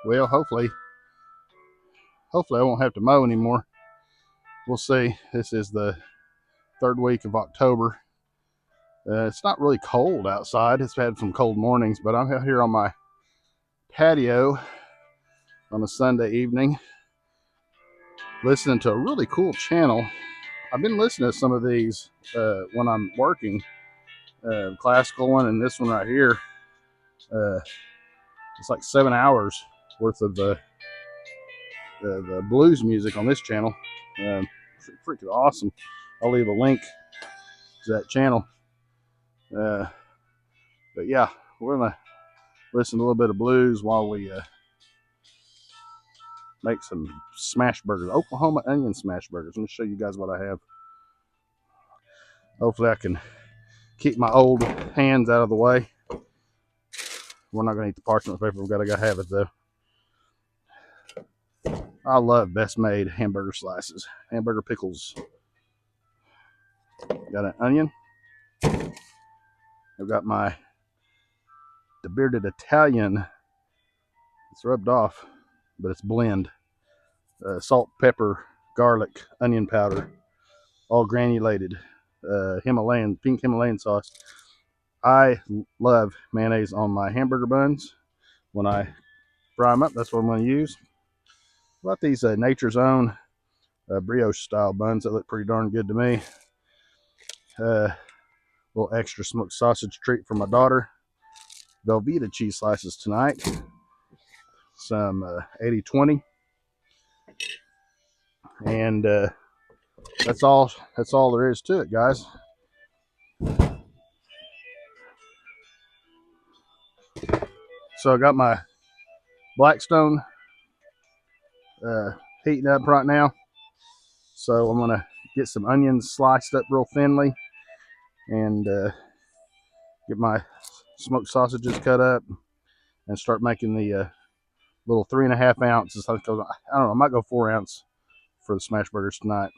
well, hopefully I won't have to mow anymore. We'll see. This is the third week of October. It's not really cold outside. It's had some cold mornings, but I'm out here on my patio on a Sunday evening listening to a really cool channel. I've been listening to some of these when I'm working, classical one and this one right here. It's like 7 hours worth of the blues music on this channel. Freaking awesome. I'll leave a link to that channel. But yeah, we're gonna listen to a little bit of blues while we make some smash burgers. Oklahoma onion smash burgers. Let me show you guys what I have. Hopefully I can keep my old hands out of the way. We're not gonna eat the parchment paper. We've gotta have it though. I love Best Made hamburger slices, hamburger pickles. Got an onion. I've got the Bearded Italian. It's rubbed off, but it's blend. Salt, pepper, garlic, onion powder, all granulated. Pink Himalayan sauce. I love mayonnaise on my hamburger buns. When I fry them up, that's what I'm going to use. What about these Nature's Own brioche style buns that look pretty darn good to me. Little extra smoked sausage treat for my daughter. Velveeta cheese slices tonight. Some 80/20. And that's all there is to it, guys. So I got my Blackstone heating up right now. So I'm gonna get some onions sliced up real thinly and get my smoked sausages cut up and start making the little 3.5 ounces. I don't know, I might go 4 ounce for the smash burgers tonight.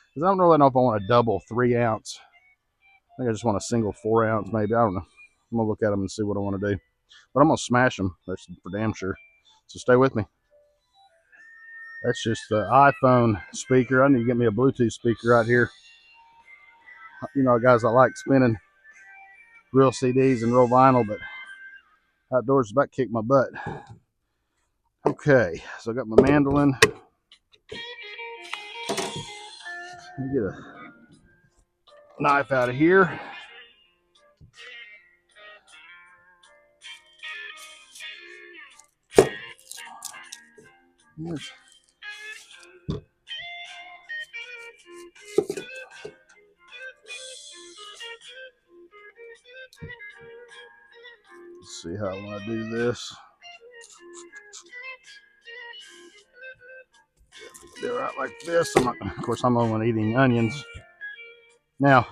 Because I don't really know if I want a double 3 ounce. I think I just want a single 4 ounce maybe. I don't know. I'm gonna look at them and see what I want to do. But I'm gonna smash them. That's for damn sure. So stay with me. That's just the iPhone speaker. I need to get me a Bluetooth speaker right here. You know, guys, I like spinning real CDs and real vinyl, but outdoors is about to kick my butt. Okay, so I got my mandolin. Let me get a knife out of here. Yes. Let's see how I want to do this. Do it right like this. Of course, I'm only eating onions. Now,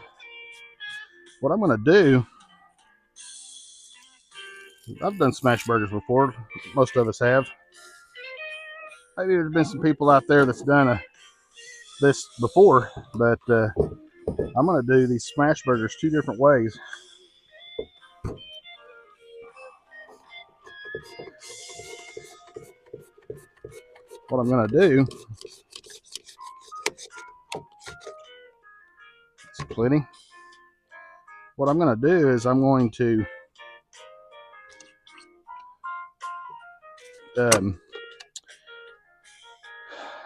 what I'm going to do, I've done smash burgers before. Most of us have. Maybe there's been some people out there that's done this before, but I'm going to do these smash burgers 2 different ways. What I'm going to do, it's plenty. What I'm going to do is I'm going to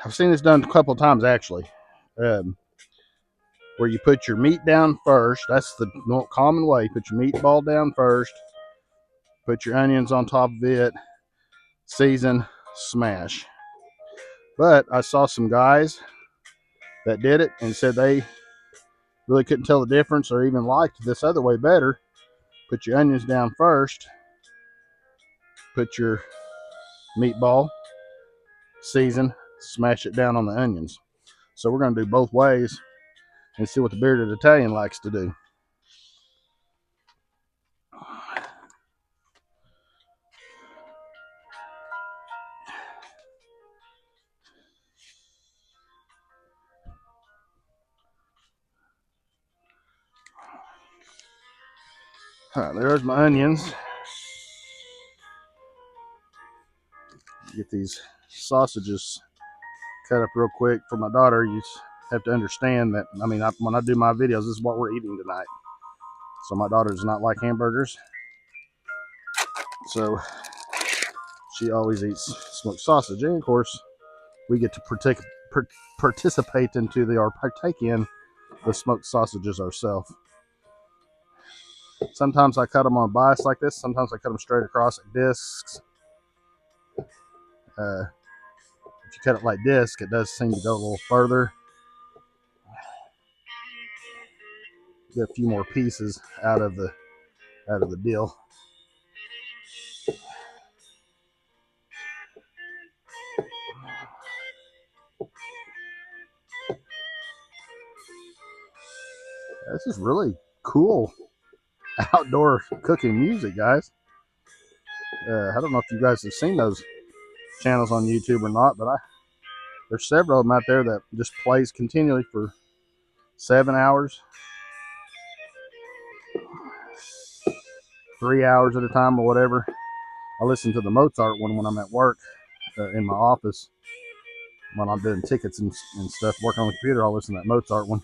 I've seen this done a couple of times actually, where you put your meat down first. That's the common way. You put your meatball down first, put your onions on top of it, season, smash. But I saw some guys that did it and said they really couldn't tell the difference or even liked this other way better. Put your onions down first, put your meatball, season, smash it down on the onions. So we're going to do both ways and see what the Bearded Italian likes to do. All right, there's my onions. Get these sausages cut up real quick for my daughter. You have to understand that, I mean, when I do my videos, this is what we're eating tonight. So my daughter does not like hamburgers. So she always eats smoked sausage. And of course, we get to participate into or partake in the smoked sausages ourselves. Sometimes I cut them on a bias like this. Sometimes I cut them straight across at discs. If you cut it like disc, it does seem to go a little further. Get a few more pieces out of the deal. This is really cool outdoor cooking music, guys. I don't know if you guys have seen those channels on YouTube or not, but there's several of them out there that just plays continually for 7 hours, 3 hours at a time or whatever. I listen to the Mozart one when I'm at work in my office. When I'm doing tickets and stuff, working on the computer, I'll listen to that Mozart one.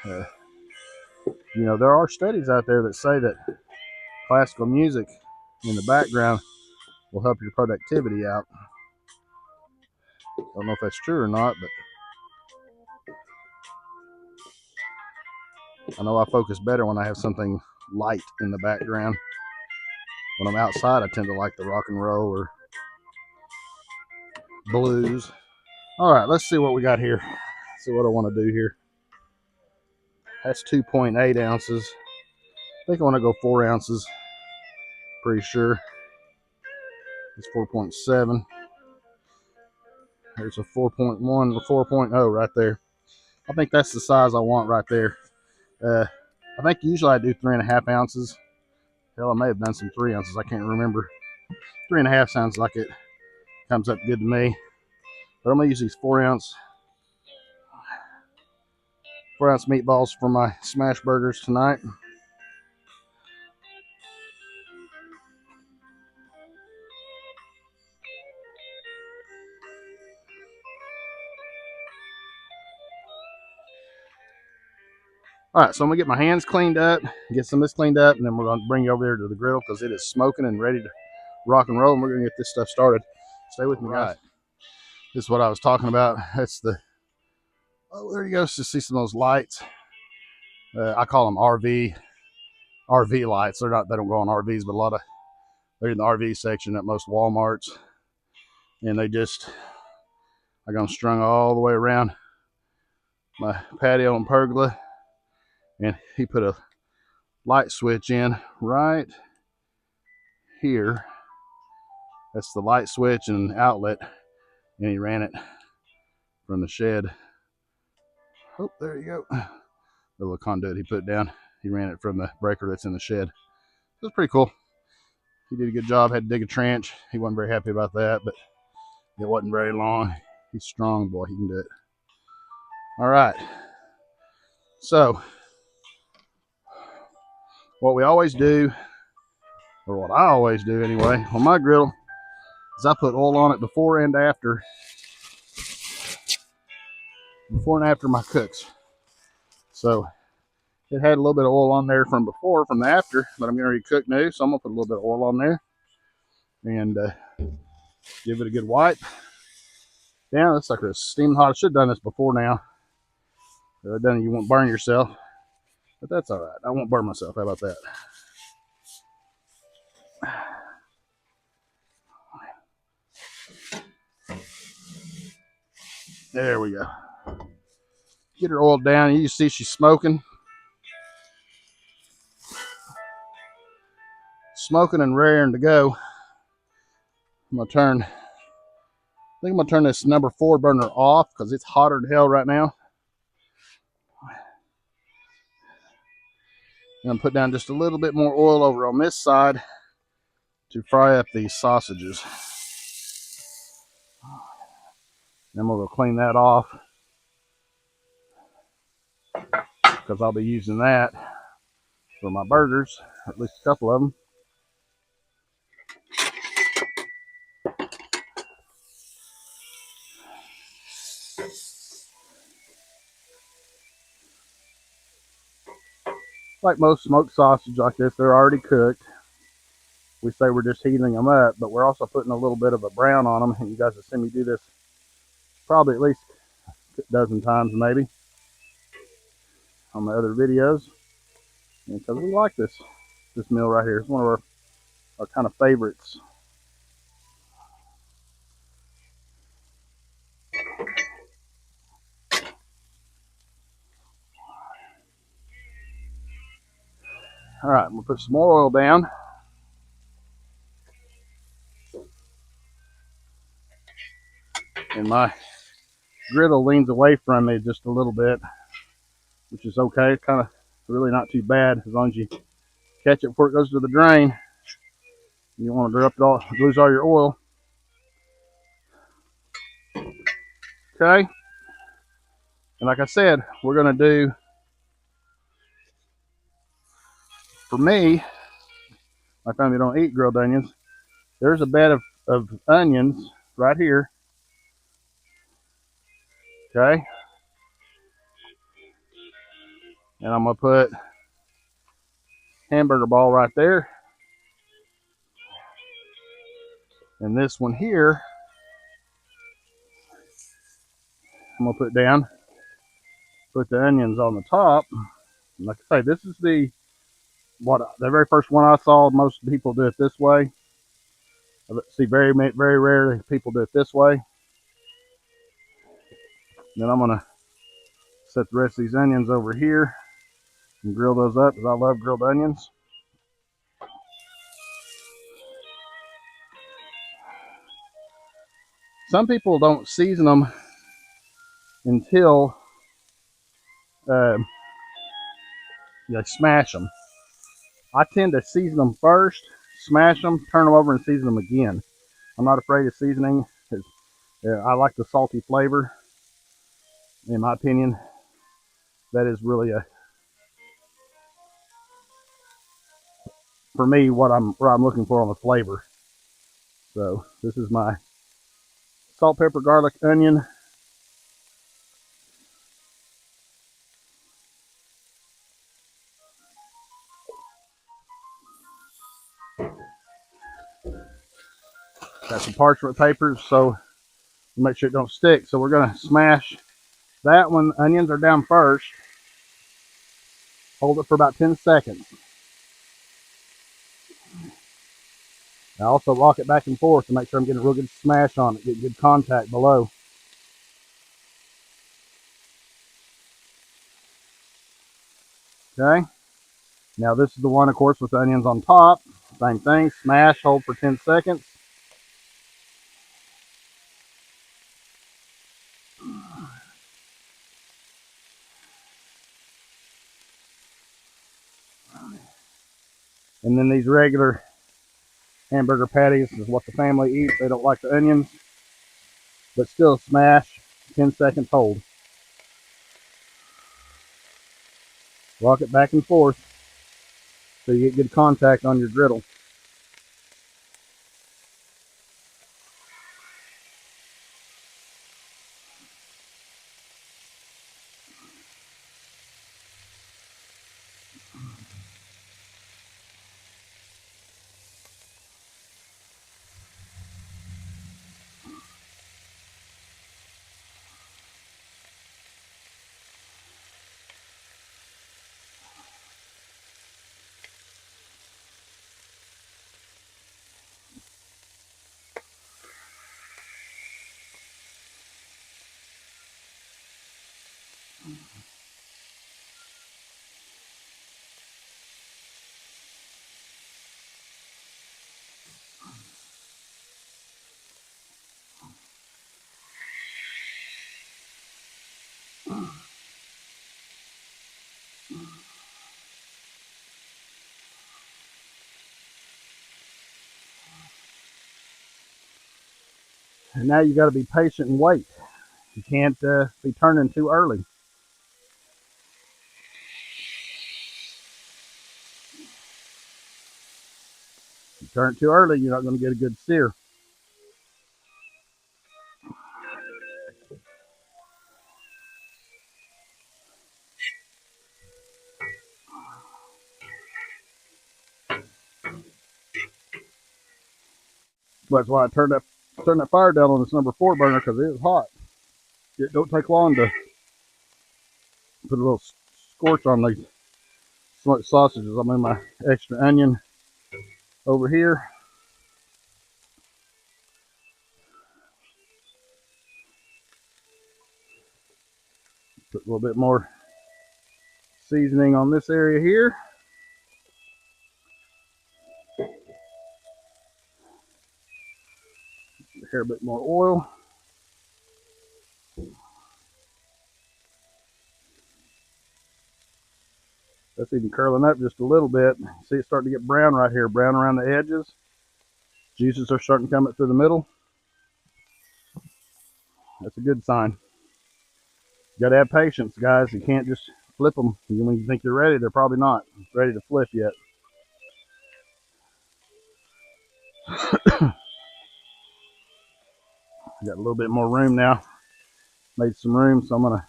You know, there are studies out there that say that classical music in the background will help your productivity out. I don't know if that's true or not, but I know I focus better when I have something light in the background. When I'm outside, I tend to like the rock and roll or blues. All right, let's see what we got here. See what I want to do here. That's 2.8 ounces. I think I want to go 4 ounces. Pretty sure. It's 4.7. There's a 4.1 or 4.0 right there. I think that's the size I want right there. I think usually I do 3.5 ounces. Hell, I may have done some 3 ounces. I can't remember. 3.5 sounds like it comes up good to me. But I'm gonna use these 4-ounce meatballs for my smash burgers tonight. All right, so I'm gonna get my hands cleaned up, get some of this cleaned up, and then we're gonna bring you over there to the grill because it is smoking and ready to rock and roll, and we're gonna get this stuff started. Stay with me, guys. This is what I was talking about. That's the, oh, there you go. Just see some of those lights. I call them RV lights. They don't go on RVs, but they're in the RV section at most Walmarts, and I got them strung all the way around my patio and pergola. And he put a light switch in right here. That's the light switch and outlet, and he ran it from the shed. Oh, there you go. The little conduit he put down, he ran it from the breaker that's in the shed. It was pretty cool. He did a good job. Had to dig a trench. He wasn't very happy about that, but it wasn't very long. He's strong, boy. He can do it. All right. So, what we always do, or what I always do anyway, on my griddle, is I put oil on it before and after my cooks. So, it had a little bit of oil on there from before, from the after, but I'm getting ready to cook new, so I'm going to put a little bit of oil on there and give it a good wipe. Down, it's like it's steaming hot. I should have done this before now. Then you won't burn yourself, but that's all right. I won't burn myself. How about that? There we go. Get her oiled down. You see she's smoking. Smoking and raring to go. I think I'm gonna turn this number 4 burner off because it's hotter than hell right now. And I'm put down just a little bit more oil over on this side to fry up these sausages. Then we'll go clean that off because I'll be using that for my burgers, or at least a couple of them. like most smoked sausage like this, they're already cooked. We say we're just heating them up, but we're also putting a little bit of a brown on them. And you guys have seen me do this probably at least a dozen times maybe on my other videos. And because we like this meal right here. It's one of our kind of favorites. All right, we'll put some more oil down. And my griddle leans away from me just a little bit, which is okay. Kind of really not too bad as long as you catch it before it goes to the drain. You don't want to interrupt it all, lose all your oil. Okay. And like I said, we're going to do, for me, my family don't eat grilled onions. There's a bed of onions right here. Okay. And I'm going to put hamburger ball right there. And this one here, I'm going to put down. Put the onions on the top. And like I say, this is the very first one I saw. Most people do it this way. I see very rarely people do it this way. Then I'm gonna set the rest of these onions over here and grill those up because I love grilled onions. Some people don't season them until you smash them. I tend to season them first, smash them, turn them over, and season them again. I'm not afraid of seasoning. I like the salty flavor. In my opinion, that is really for me what I'm looking for on the flavor. So this is my salt, pepper, garlic, onion. Got some parchment papers so make sure it don't stick. So we're gonna smash that one. Onions are down first. Hold it for about 10 seconds. I also rock it back and forth to make sure I'm getting a real good smash on it, get good contact below. Okay. Now this is the one, of course, with the onions on top. Same thing, smash, hold for 10 seconds. And then these regular hamburger patties is what the family eats. They don't like the onions, but still smash, 10 seconds hold. Rock it back and forth so you get good contact on your griddle. And now you got to be patient and wait. You can't be turning too early. If you turn it too early, you're not going to get a good sear. That's why I turned that fire down on this number 4 burner, because it is hot. It don't take long to put a little scorch on these smoked sausages. I'm in my extra onion over here. Put a little bit more seasoning on this area here. Here a bit more oil. That's even curling up just a little bit. See, it's starting to get brown right here, brown around the edges. Juices are starting to come up through the middle. That's a good sign. You got to have patience, guys. You can't just flip them. When you think they're ready, they're probably not ready to flip yet. Got a little bit more room now. Made some room, so I'm going to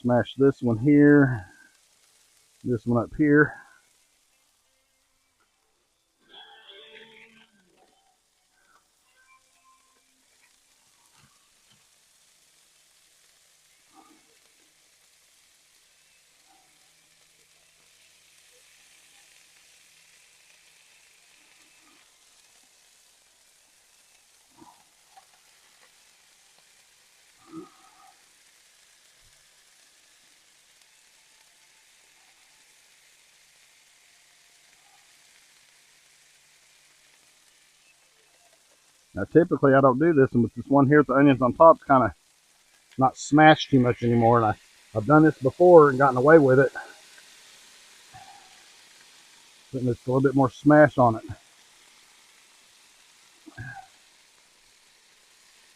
smash this one here, this one up here. Now, typically I don't do this, and with this one here with the onions on top, it's kind of not smashed too much anymore. And I've done this before and gotten away with it. Putting just a little bit more smash on it.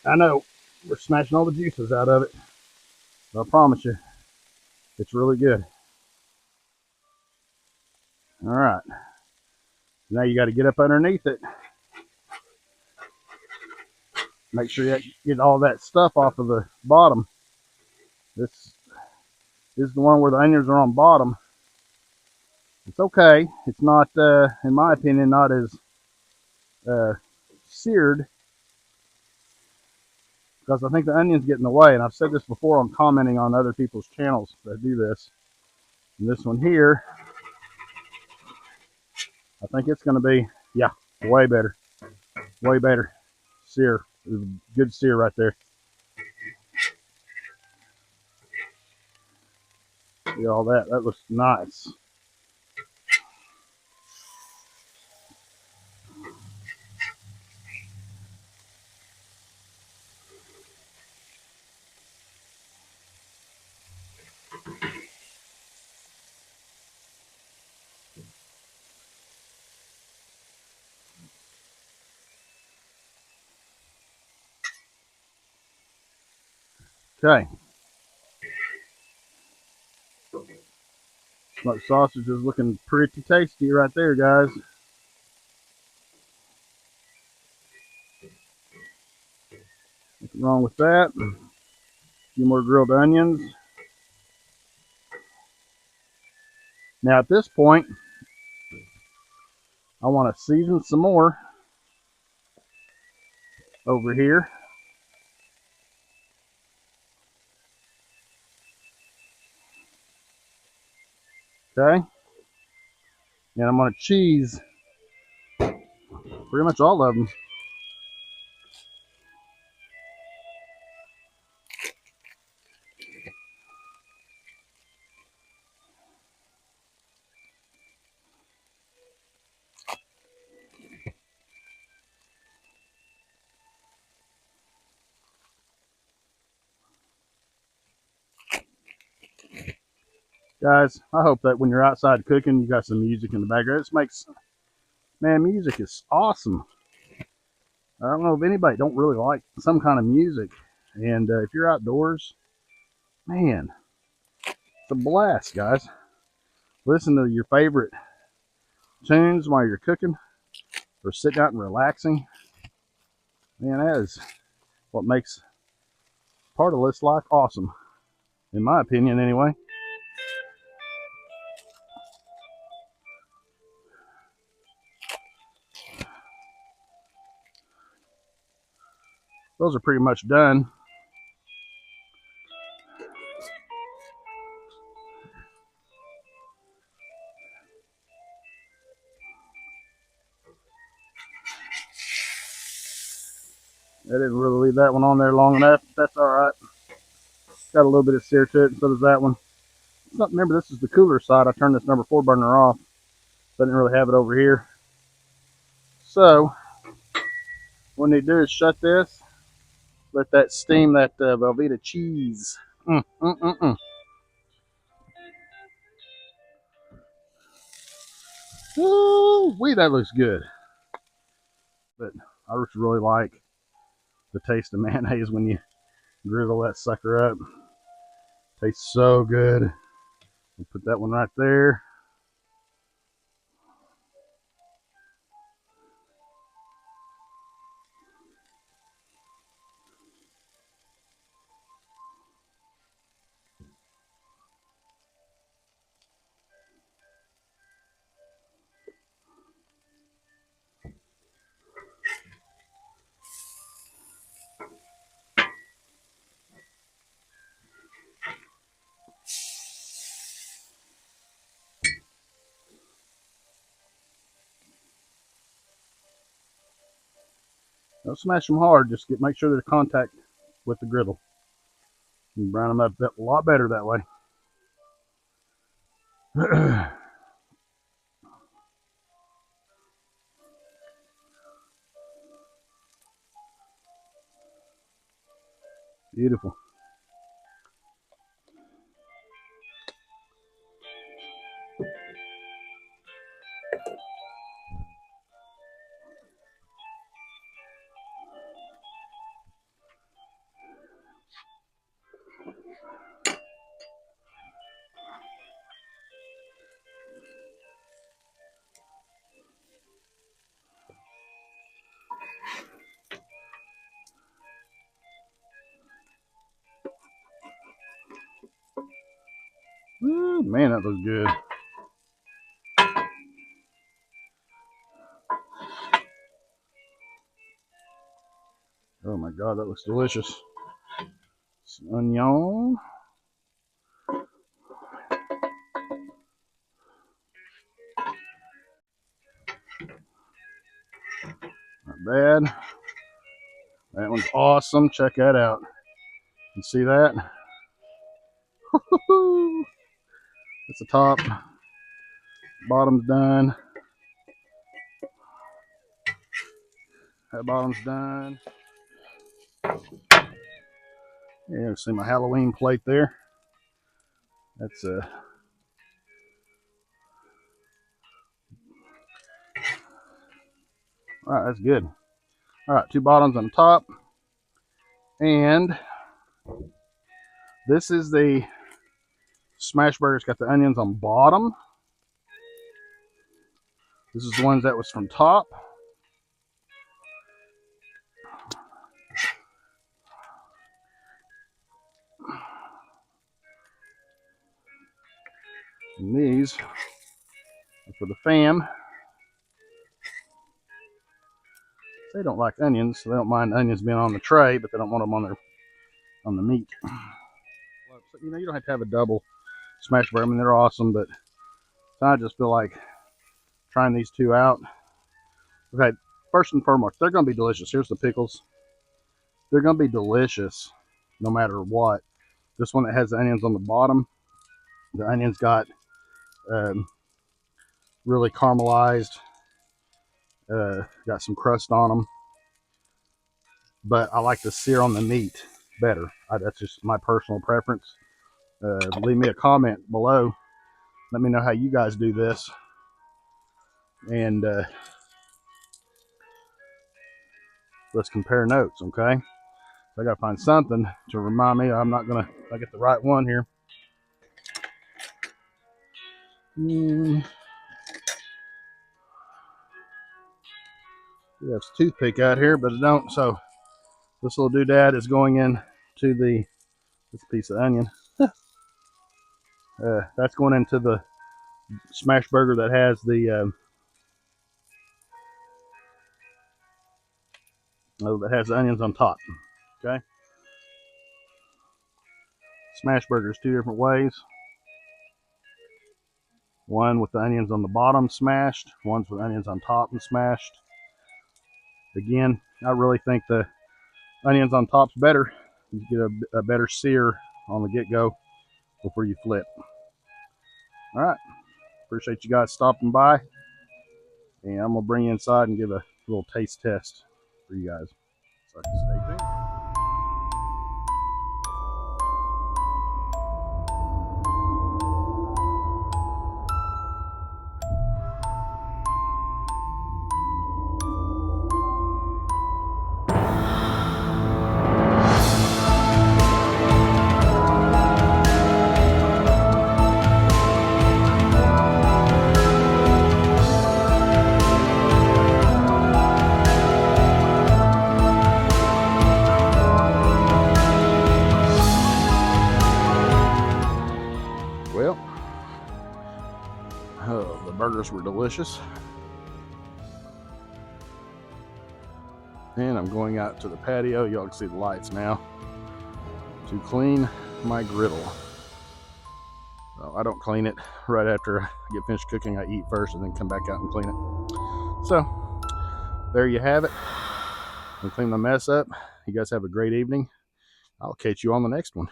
I know we're smashing all the juices out of it, but I promise you, it's really good. All right. Now you got to get up underneath it. Make sure you get all that stuff off of the bottom. This is the one where the onions are on bottom. It's okay. It's not, in my opinion, not as seared, because I think the onions get in the way. And I've said this before on commenting on other people's channels that do this. And this one here, I think it's going to be, yeah, way better. Way better. Sear. Good sear right there. See all that. That looks nice. Okay. Smoked sausage is looking pretty tasty right there, guys. Nothing wrong with that. A few more grilled onions. Now at this point, I want to season some more over here. Okay. And I'm going to cheese pretty much all of them. Guys, I hope that when you're outside cooking, you got some music in the background. This makes, man, music is awesome. I don't know if anybody don't really like some kind of music. And if you're outdoors, man, it's a blast, guys. Listen to your favorite tunes while you're cooking or sitting out and relaxing. Man, that is what makes part of this life awesome, in my opinion, anyway. those are pretty much done. I didn't really leave that one on there long enough. That's all right. Got a little bit of sear to it, and so does that one. Remember, this is the cooler side. I turned this number 4 burner off. So I didn't really have it over here. So what we need to do is shut this. Let that steam that Velveeta cheese. Ooh, wee, that looks good. But I just really like the taste of mayonnaise when you griddle that sucker up. Tastes so good. We'll put that one right there. Don't smash them hard. Just make sure they're contact with the griddle. You can brown them up a lot better that way. Beautiful. Ooh, man, that looks good. Oh my God, that looks delicious. Some onion. Not bad. That one's awesome. Check that out. You see that? That's the top. Bottom's done. That bottom's done. Yeah, see my Halloween plate there. That's all right, that's good. All right, 2 bottoms on the top. And this is the smash burger. It's got the onions on bottom. This is the ones that was from top. And these are for the fam. They don't like onions, so they don't mind onions being on the tray, but they don't want them on the meat. So, you don't have to have a double smash burger. I mean, they're awesome, but I just feel like trying these 2 out. Okay, first and foremost, they're going to be delicious. Here's the pickles. They're going to be delicious no matter what. This one that has the onions on the bottom, the onions got really caramelized, got some crust on them. But I like the sear on the meat better. That's just my personal preference. Leave me a comment below. Let me know how you guys do this. And let's compare notes, okay? I gotta find something to remind me I'm not gonna, I get the right one here. We have a toothpick out here, but I don't. So this little doodad is going in to this piece of onion. That's going into the smash burger that has the onions on top. Okay. Smash burgers 2 different ways. One with the onions on the bottom smashed, one's with onions on top and smashed. Again, I really think the onions on top's better. You get a better sear on the get-go before you flip. All right, appreciate you guys stopping by, and I'm gonna bring you inside and give a little taste test for you guys. So stay tuned. Well, the burgers were delicious. And I'm going out to the patio. Y'all can see the lights now to clean my griddle. So I don't clean it right after I get finished cooking. I eat first and then come back out and clean it. So there you have it. I'll clean my mess up. You guys have a great evening. I'll catch you on the next one.